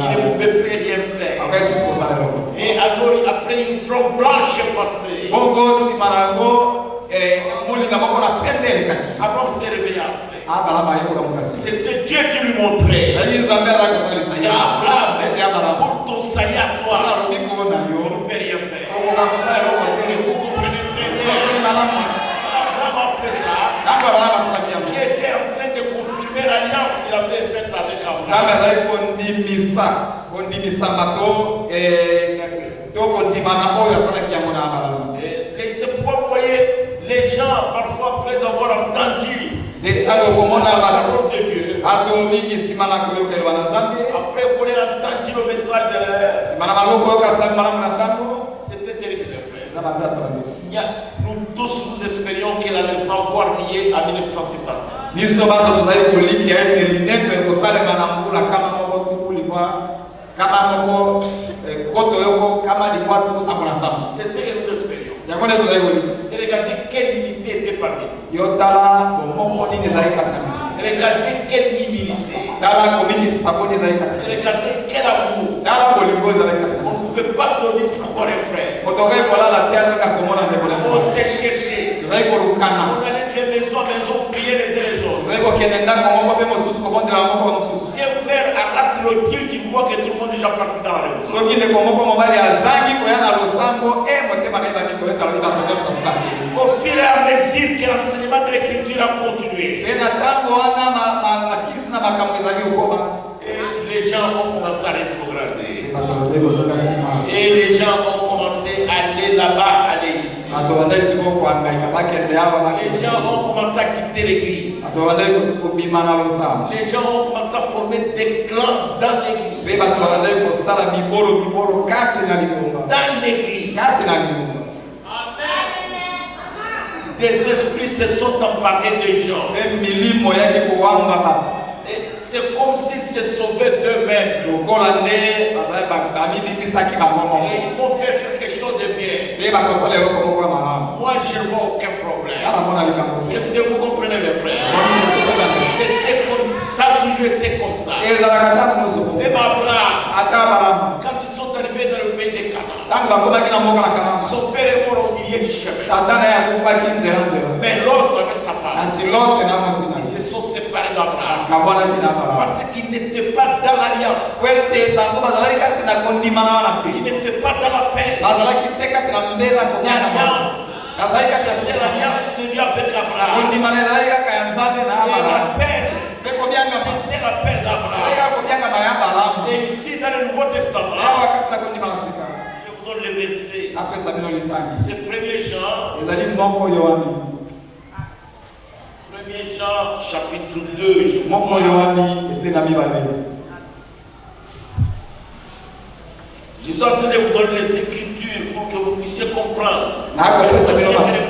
ne pouvait plus rien faire. Et alors après une flamme blanche est passée. Abraham s'est réveillé après. C'était Dieu qui lui montrait. Et Abraham, pour ton salut à toi, tu ne peux rien faire. Est-ce que vous comprenez très bien? Abraham a fait ça. Dieu était en train de confirmer l'alliance qu'il avait faite avec Abraham. C'est pourquoi vous voyez, les gens, parfois après avoir entendu la parole de Dieu, Après qu'on ait entendu le message de l'air, c'était terrible, frère. Nous tous nous espérions qu'elle allait avoir lié à 1957. C'est ce que nous espérions. Et regardez quelle unité était parmi nous. Regardez quelle humilité. Regardez quel amour. On ne pouvait pas donner ça pour un frère. On s'est cherché. On allait de maison en maison prier les uns les autres. Si un frère arrête le culte, il voit que tout le monde est déjà parti dans la réunion. Au fur et à mesure que l'enseignement de l'écriture a continué, et les gens ont commencé à rétrograder. Et les gens ont commencé à aller là-bas, aller ici. Les gens ont commencé à quitter l'église. Les gens ont commencé à former des clans dans l'église. Dans l'église. Des esprits se sont emparés de gens. C'est comme s'ils se sauvaient d'eux-mêmes. Et ils vont faire quelque chose de bien. Moi, je ne vois aucun problème. Est-ce que vous comprenez, mes frères? C'était comme ça, ça a toujours été comme ça. Même Abraham, quand ils sont arrivés dans le pays de Canaan, son père est mort au milieu du chemin. Mais l'autre avec sa femme, ils se sont séparés d'Abraham. Parce qu'ils n'étaient pas dans l'alliance. Ils n'étaient pas dans la paix. L'alliance de Dieu avec Abraham. Et la paix, c'était la paix d'Abraham. Et ici dans le Nouveau Testament, je vous donne le verset. C'est 1er Jean. 1er Jean chapitre 2. Je suis en train de vous donner les Écritures pour que vous puissiez comprendre. Le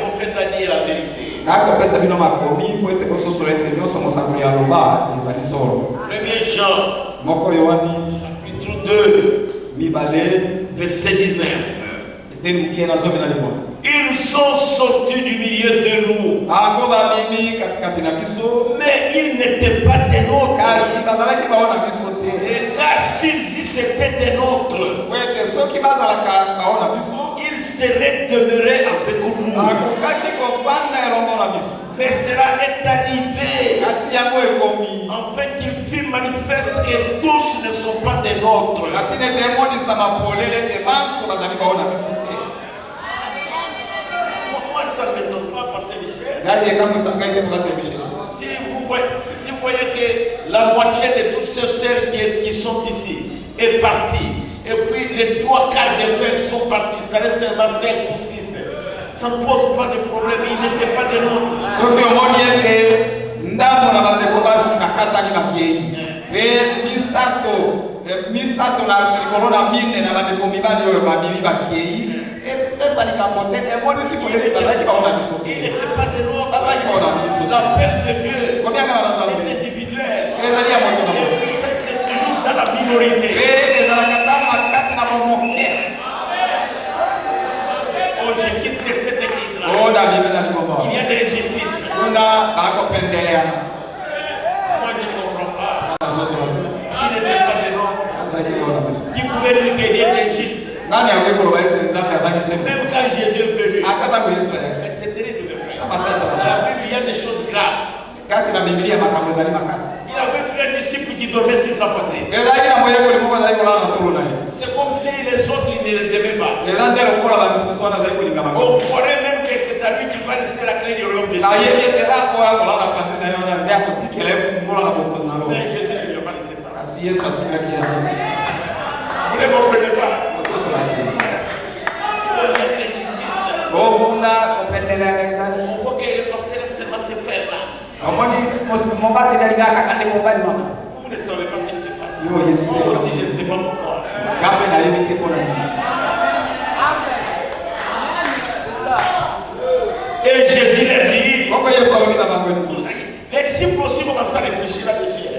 prophète a dit la vérité. 1er Jean chapitre 2 verset 19. Ils sont sortis du milieu de nous, mais ils n'étaient pas des nôtres. Et car s'ils étaient des nôtres, ils seraient demeurés avec nous. Mais cela est arrivé afin qu'il fût manifeste que tous ne sont pas des nôtres. Moi, ça ne m'étonne pas, Pasteur Michel. Si vous voyez que la moitié de toutes ces sœurs qui sont ici est partie, et puis les 3/4 des frères sont partis, ça reste seulement 5 ou 6. Ça ne pose pas de problème, ils n'étaient pas de nôtres. Misato na corona mine na bandeko mibali oyo babimi bakei espèce ali kamote et moi aussi pour les bazaki ba ona biso il n'était pas de l'eau bazaki ba ona biso la paix de Dieu combien est individuel et la dia moto c'est toujours dans la minorité et les alakata makati na momoke oh je quitte cette église là oh da bibi na libomo il y a de l'injustice una bako pendeleana moi je ne comprends pas il n'était pas de l'eau qui pouvait dire qu'il était juste. Même quand Jésus est venu, mais c'est terrible de faire. Dans la Bible, il y a des choses graves. Il avait fait un disciple qui dormait sur sa poitrine. C'est comme si les autres ne les aimaient pas. On croirait même que c'est à lui qui va laisser la clé du royaume des cieux. Mais Jésus ne lui a pas laissé ça. Vous ne comprenez pas. Il y a de l'injustice. On voit que le pasteur ne sait pas se faire là. ne savez pas ce qui se passe. Moi aussi, je ne sais pas pourquoi. Et Jésus leur dit, les disciples aussi commencent à réfléchir là-dessus.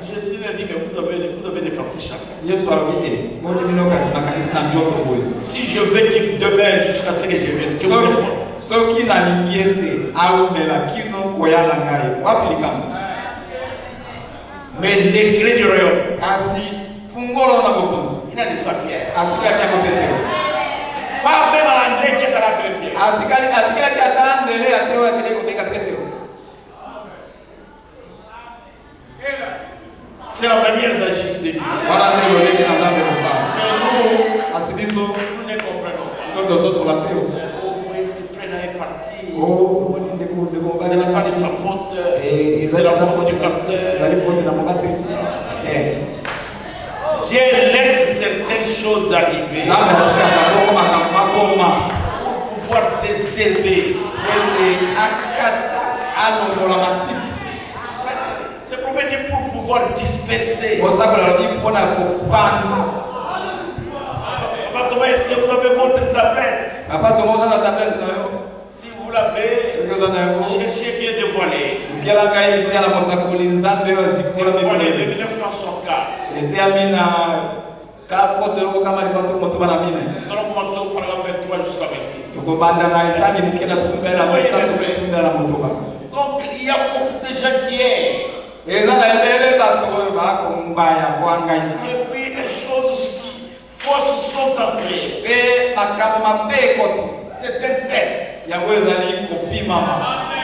Jésus leur dit, mais vous avez des pensées chacun. Si je vais demain jusqu'à ce que je vienne, que vous êtes bon. Mais les clés du royaume, il a des sapiens. Pas même à André qui est à la grande pierre. C'est la manière d'agir de Dieu. Mais nous ne comprenons pas. Oh, ce frère-là est parti. Ce n'est pas de sa faute. C'est la faute du pasteur. Dieu laisse certaines choses arriver pour pouvoir t'élever. Le prophète dit pour pouvoir disperser. Papa Thomas, est-ce que vous avez votre tablette? Si vous l'avez, cherchez bien dévoilé. Dévoilé de 1964. Nous allons commencer au paragraphe 23 jusqu'à 26. Donc il y a beaucoup de gens qui aiment. Et puis les choses qui fausses sont entrées. C'est un test.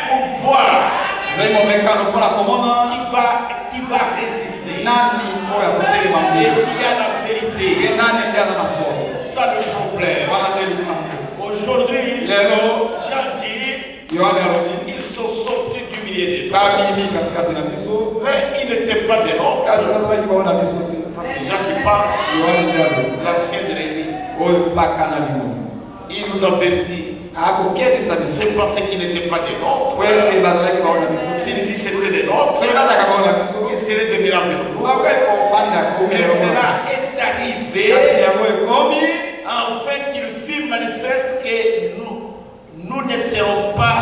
Pour voir qui va résister. Et qui a la vérité. C'est ça le problème. Aujourd'hui, Jean dit, ils sont sortis du milieu des nôtres. Mais ils n'étaient pas des nôtres. Ça c'est Jean qui parle. L'ancien de l'église. Il nous avertit. C'est parce qu'ils n'étaient pas des nôtres. S'ils c'était des nôtres, ils seraient devenus avec nous. Mais cela est arrivé afin qu'il fût manifeste que nous ne serons pas,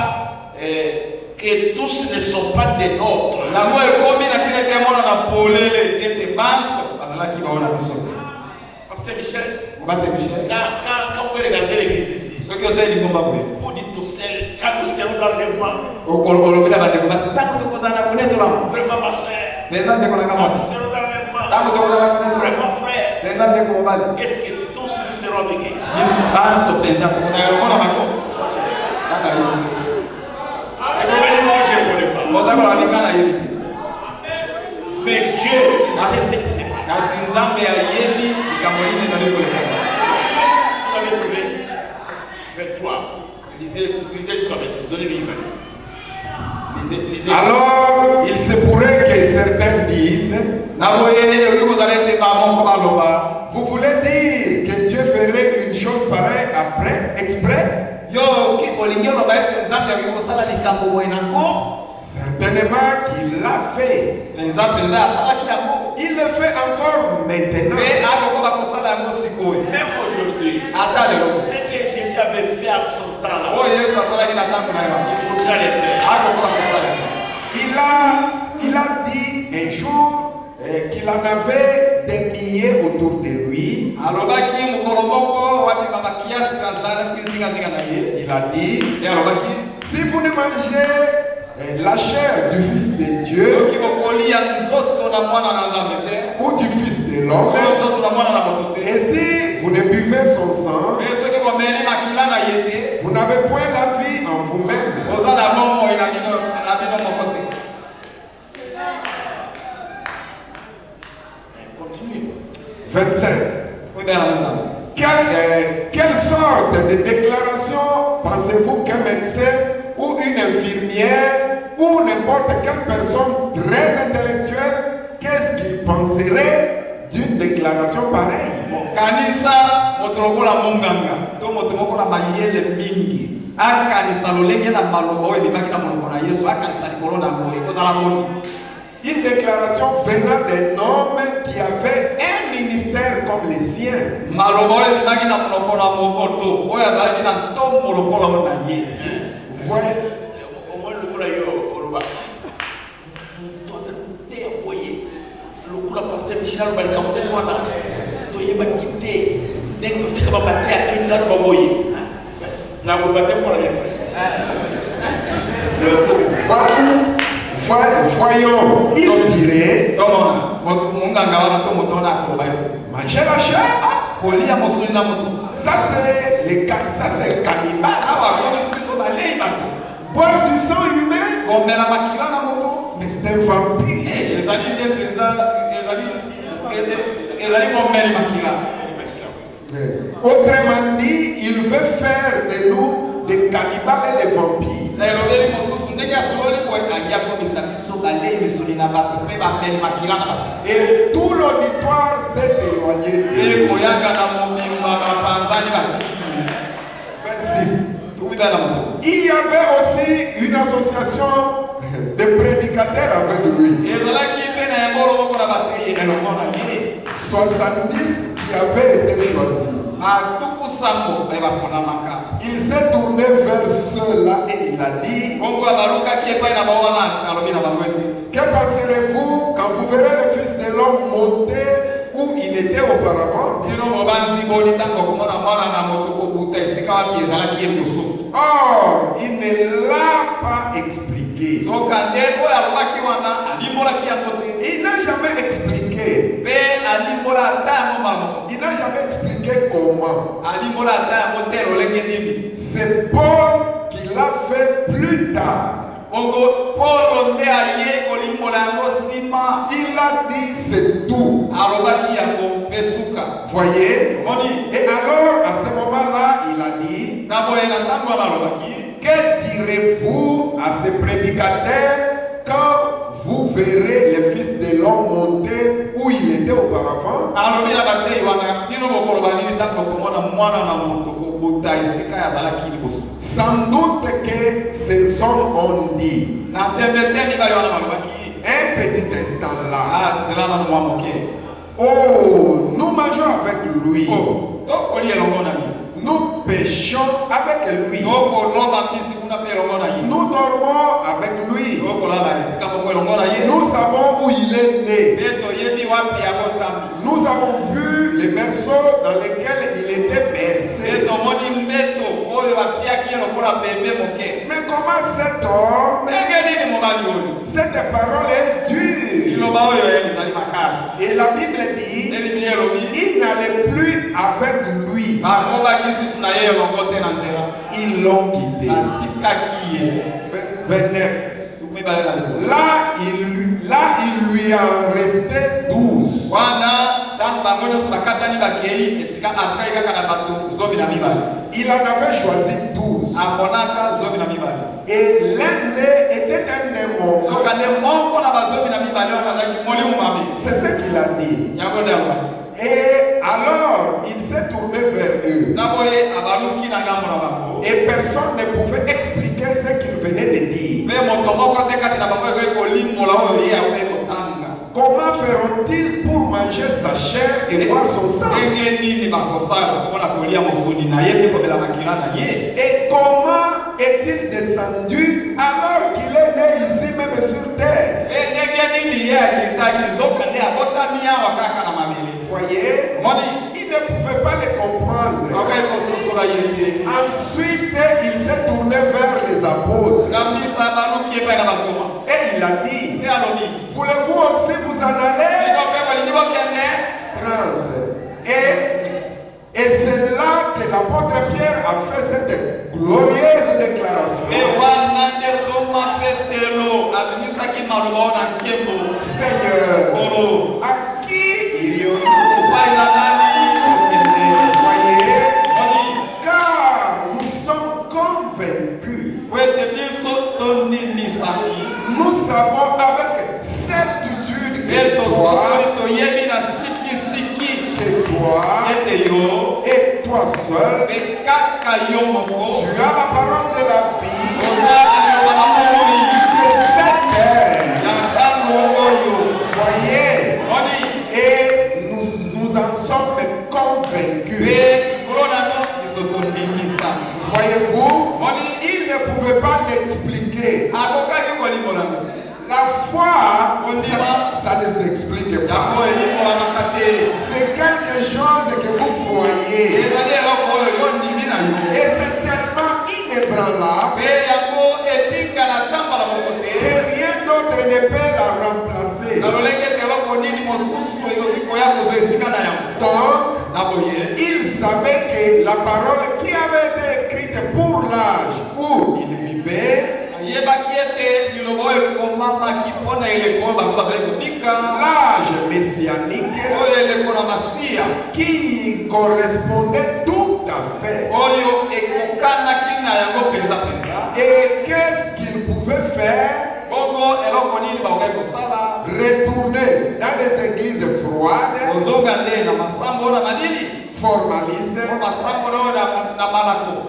que tous ne sont pas des nôtres. Pasteur Michel, quand vous regardez l'église ici, vous dites tout seul, quand nous serons dans l'enlèvement, vraiment ma soeur, quand nous serons dans l'enlèvement, vraiment frère, est-ce que tous nous serons avec eux? Mais Dieu sait ce qui se passe. Vous avez trouvé 23. Lisez jusqu'à 26. Donnez-lui. Lisez. Alors, il se pourrait que certains disent, vous voulez dire que Dieu ferait une chose pareille après, exprès? Certainement qu'il l'a fait. Il le fait encore maintenant. Même aujourd'hui, ce que Jésus avait fait à son temps, il faudra le faire. Il a dit un jour qu'il en avait des milliers autour de lui. Il a dit, si vous ne mangez la chair du Fils de Dieu ou du Fils de l'homme, et si vous ne buvez son sang, vous n'avez point la vie en vous-même. 25. Quelle sorte de déclaration pensez-vous qu'un médecin ou une infirmière ou n'importe quelle personne très intellectuelle, qu'est-ce qu'il penserait d'une déclaration pareille? Une déclaration venant d'un homme qui avait un ministère comme le sien. Voyons, il dirait manger la chair. Ça c'est cannibale. Boire du sang humain. Mais c'est un vampire. Autrement dit, il veut faire de nous des cannibales et des vampires. Et tout l'auditoire s'est éloigné d'eux. 26. Il y avait aussi une association de prédicateurs avec lui. 70 qui avaient été choisis. Il s'est tourné vers ceux-là et il a dit: que penserez-vous quand vous verrez le Fils de l'homme monter où il était auparavant? Or, il ne l'a pas expliqué. Il n'a jamais expliqué. Il n'a jamais expliqué comment. C'est Paul qui l'a fait plus tard. Il a dit c'est tout. Voyez? Et alors à ce moment-là, il a dit: que direz-vous à ces prédicateurs quand vous verrez le Fils de l'homme monter où il était auparavant? Sans doute que ces hommes ont dit: un petit instant là, oh, nous mangeons avec lui, nous péchons avec lui, nous dormons avec lui, nous savons où il est né, nous avons vu les berceaux dans lesquels il était bercé. Mais comment cet homme, cette parole est dure? Et la Bible dit: il n'allait plus avec lui. Ils l'ont quitté. 29. Là, il lui en restait 12. Il en avait choisi 12. Et l'un d'eux était un démon. C'est ce qu'il a dit. Et alors, il s'est tourné vers eux. Et personne ne pouvait expliquer ce qu'il venait de dire. Comment feront-ils pour manger sa chair et boire son sang? Et comment est-il descendu alors qu'il est né ici même sur terre? Voyez, il ne pouvait pas les comprendre. Ensuite, il s'est tourné vers les apôtres. Et il a dit: voulez-vous aussi vous en aller? 30. Et c'est là que l'apôtre Pierre a fait cette glorieuse déclaration: Seigneur, à qui irions-nous? Voyez, car nous sommes convaincus. Nous savons avec certitude que toi et toi seul. Tu as la parole de la vie. De cette terre. Voyez. Et nous en sommes convaincus. Voyez-vous, il ne pouvait pas l'expliquer. La foi, ça ne s'explique pas. C'est quelque chose que vous croyez. Et c'est tellement inébranlable que rien d'autre ne peut la remplacer. Donc, il savait que la parole qui avait été écrite pour l'âge où il vivait, l'âge messianique qui correspondait tout à fait. Et qu'est-ce qu'il pouvait faire? Retourner dans les églises froides, formalistes,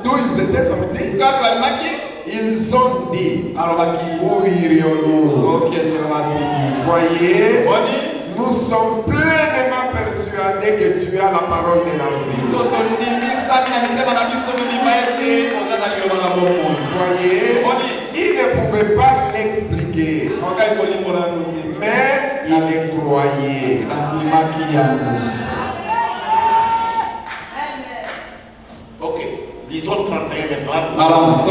d'où ils étaient sortis. Ils ont dit, où irions-nous? Voyez, nous sommes pleinement persuadés que tu as la parole de la vie. Voyez, il ne pouvait pas l'expliquer, mais il le croyait. Ok, disons 31 maintenant.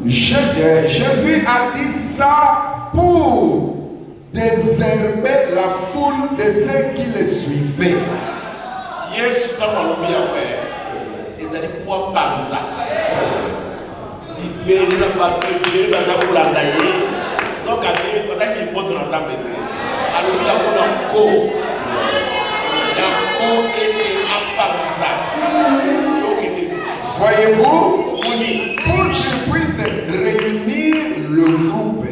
Jésus a dit ça pour désherber la foule de ceux qui le suivaient. Yes, voyez-vous, pour qu'ils puissent réunir le groupe.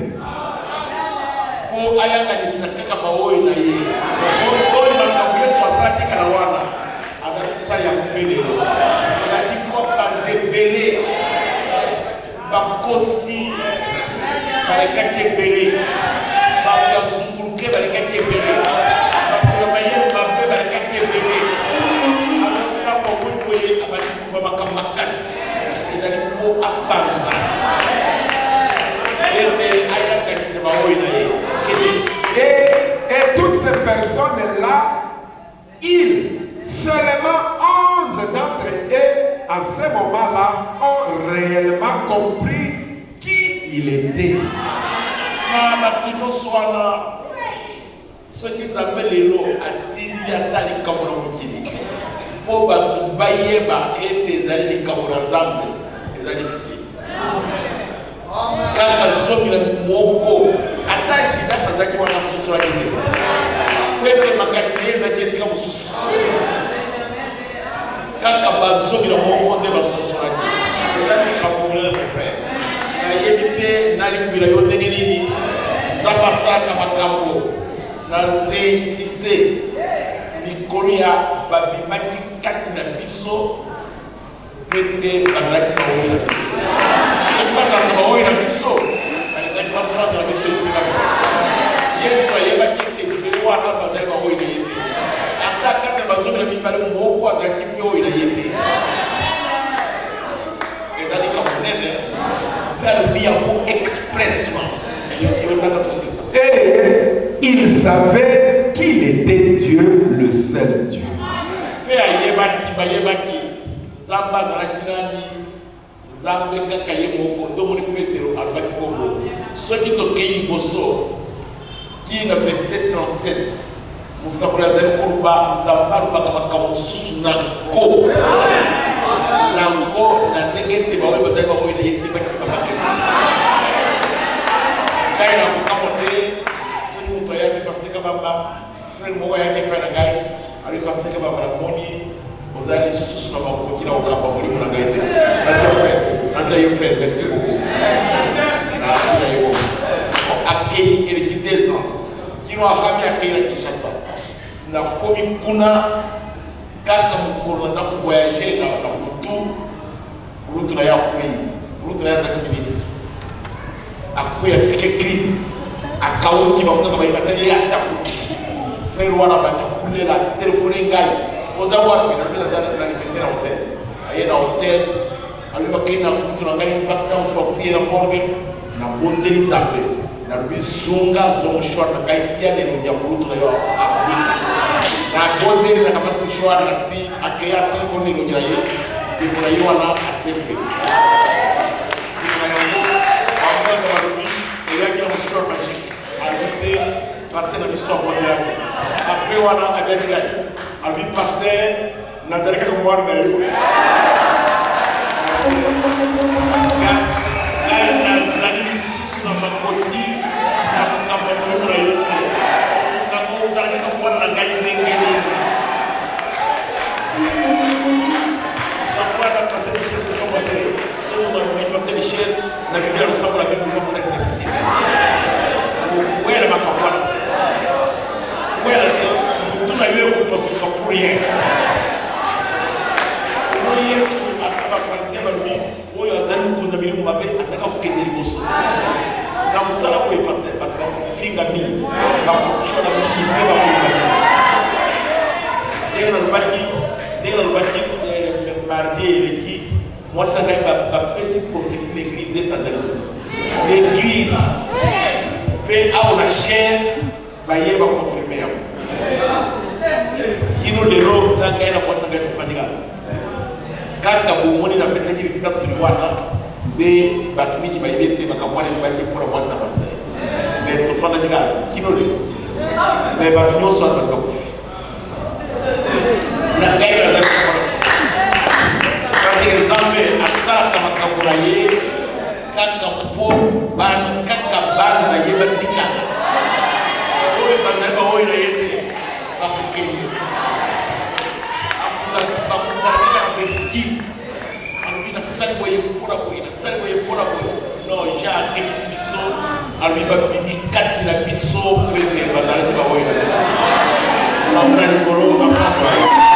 Et toutes ces personnes-là, seulement 11 d'entre eux, à ce moment-là, ont réellement compris qui il était. Ce qu'ils appellent les lots à Tiliatali Kamoramokini. Pour Bayeba et des années de Kamorazambe, des années difficiles. Quand la zone est moko, attache là, ça qui va la sur la vidéo. Peut-être ma quatrième va dire comme souci. Quand la zone est moko, on va sur la vidéo. Les années Kamorazambe, frère. La yébité, n'allume la yodéni, Zabasa Kamakambo. N'a insisté. Nicolia, Babimaki, Katina Bisso, Pété, Bazaki, Kaoui, la Bisso. Je ne sais pas quand Kaoui, la Bisso, elle n'est pas fan de la Bisso ici. Yes, soyez pas qui était de voir la Bazaki, Kaoui, la Yété. Après, quand la Bazaki, la Bisso, Moko, Azaki, Kaoui, la Yété. Les années Kaoui, faire le biamo expressement. Et il savait qu'il était Dieu, le seul Dieu. Qui est le verset 37. Nous savons que nous avons kaka mukolo naza kuvoyager na mutu na ya pays mutu na ya zaka ministre akuya keke crise akauti bafuta kama ibatali ya saku frère wana batukulela telefone ngai oza wapi na pesa zana na nikitera hotel ayena hotel aliba kina mutu na ngai mpaka mfoktie na morgue na bonde nzambe na bisunga zonshwa na ngai pia ndio ndia mutu na yo akuika na bonde na kama kushwa na ti akaya kwa ndio ndio yeye ndio na yo na asembe sina yangu hapo kama ndio yake na mshwa magique arrêté passer na mission pour dire après wana abiaga abi pasteur nazareka kwa mwana na yo na zani sisi na makoti na kama na yo na kuzareka kwa mwana na ngai ngeni kwa na passer Michel kwa mwana sio na passer Michel na kidia msamo la Bible kwa frère ici where makapana where tuna yeye kuposuka kurie Yesu akapatia barumi oyo azali kunda milimu mabe asaka kukendeli boso na msala kwa pastor akafinga mimi akakuchwa na mimi beba kwa ndio rubaki mardi l'équipe moi ça va pesi prophétie l'église états-unis l'église fait à la chaîne va y avoir confirmé kino lero na ngaina kwa sanga kufanyika kaka bomoni na pesa kile kitabu tuliwana be batumiji baibete bakamwana baki kwa mwasa pastor mais tofanda diga kino lero mais batumio soit parce que na ngaina na par exemple asala kama kaburaye kaka po bana kaka bana yeba tika oyo bazaba oyo yete bakukende akuza tika pesquise alubina sali boye pora boye no ja kemisiso aluba bidikati na biso kwete bazala tika oyo na amna nikolo amna